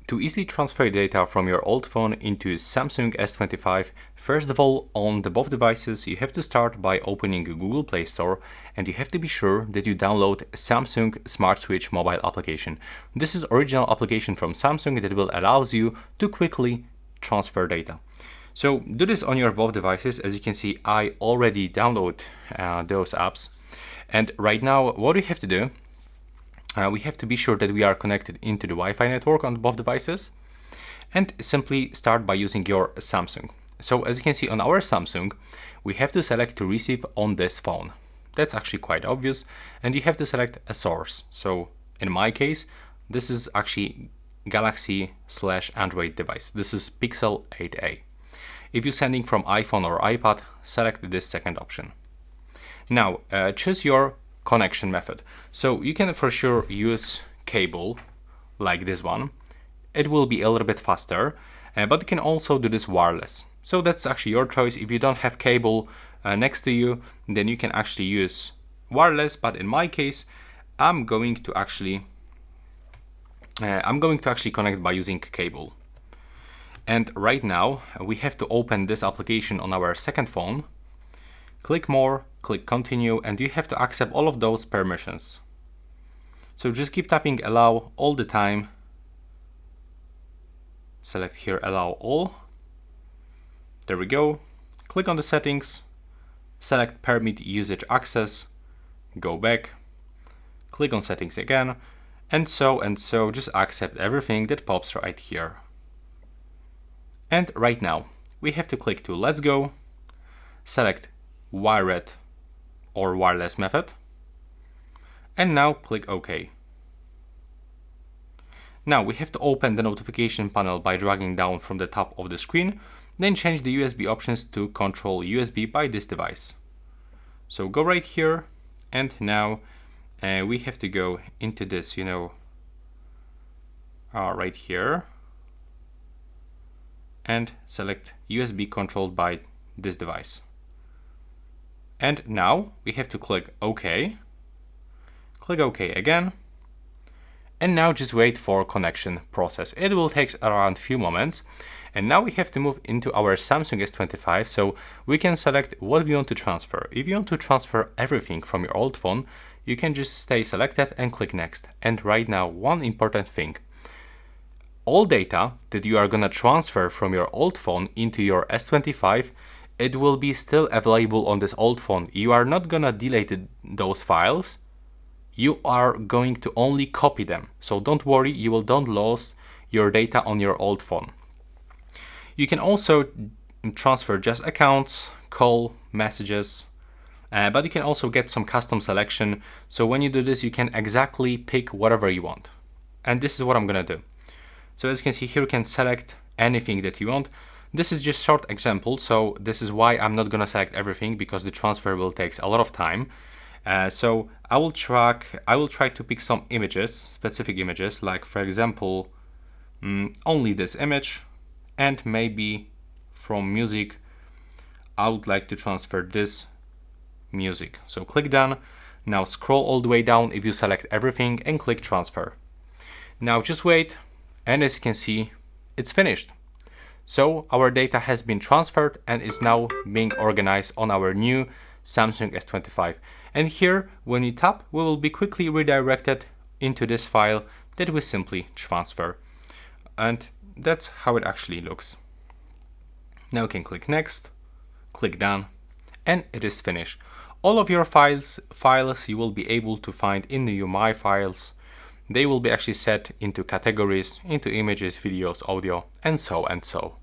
To easily transfer data from your old phone into Samsung S25, first of all, on the both devices, you have to start by opening Google Play Store, and you have to be sure that you download Samsung Smart Switch mobile application. This is original application from Samsung that will allows you to quickly transfer data. So do this on your both devices. As you can see, I already download those apps. And right now, what we have to do, we have to be sure that we are connected into the Wi-Fi network on both devices, and simply start by using your Samsung. So as you can see on our Samsung, we have to select to receive on this phone. That's actually quite obvious, and you have to select a source. So in my case, this is actually Galaxy/Android device. This is Pixel 8a. If you're sending from iPhone or iPad, select this second option. Now choose your connection method. So you can for sure use cable like this one. It will be a little bit faster, but you can also do this wireless. So that's actually your choice. If you don't have cable next to you, then you can actually use wireless. But in my case, I'm going to actually connect by using cable. And right now we have to open this application on our second phone. Click more, click continue, and you have to accept all of those permissions. So just keep tapping allow all the time. Select here allow all. There we go. Click on the settings, select permit usage access, go back, click on settings again, and so just accept everything that pops right here. And right now we have to click to let's go, select wired or wireless method, and now click OK. Now we have to open the notification panel by dragging down from the top of the screen, then change the USB options to control USB by this device. So go right here, and now we have to go into this, right here, and select USB controlled by this device. And now we have to click OK, click OK again, and now just wait for connection process. It will take around few moments. And now we have to move into our Samsung S25, so we can select what we want to transfer. If you want to transfer everything from your old phone, you can just stay selected and click next. And right now, one important thing. All data that you are gonna transfer from your old phone into your S25, it will be still available on this old phone. You are not gonna delete those files. You are going to only copy them. So don't worry, you will don't lose your data on your old phone. You can also transfer just accounts, call, messages, but you can also get some custom selection. So when you do this, you can exactly pick whatever you want. And this is what I'm gonna do. So as you can see here, you can select anything that you want. This is just short example, so this is why I'm not gonna select everything, because the transfer will take a lot of time. So I will try to pick some images, specific images, like for example, only this image, and maybe from music, I would like to transfer this music. So click done. Now scroll all the way down if you select everything and click transfer. Now just wait, and as you can see, it's finished. So our data has been transferred and is now being organized on our new Samsung S25. And here, when you tap, we will be quickly redirected into this file that we simply transfer. And that's how it actually looks. Now you can click next, click done, and it is finished. All of your files you will be able to find in the My Files. They will be actually set into categories, into images, videos, audio, and so.